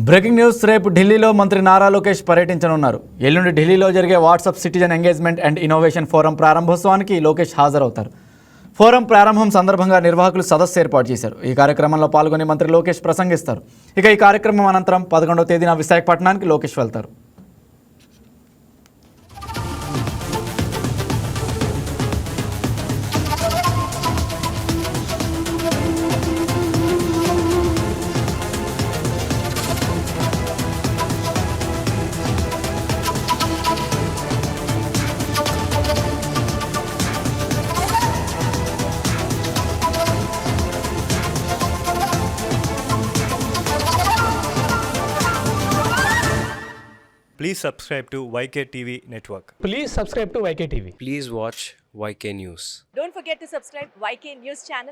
Breaking news. రేపు ఢిల్లీలో మంత్రి నారా లోకేష్ పర్యటించనున్నారు. ఎల్లుండి ఢిల్లీలో జరిగే WhatsApp citizen engagement and innovation forum ప్రారంభోత్సవానికి లోకేష్ హాజరవుతారు. ఫోరం ప్రారంభం సందర్భంగా నిర్వాహకులు సదస్సు ఏర్పాటు చేశారు. ఈ కార్యక్రమంలో పాల్గొని మంత్రి లోకేష్ ప్రసంగిస్తారు. ఇక ఈ కార్యక్రమం అనంతరం 11వ తేదీన విశాఖపట్నానికి లోకేష్ వెళ్తారు. Please subscribe to YK TV Network. Please subscribe to YK TV. Please watch YK News. Don't forget to subscribe YK News channel.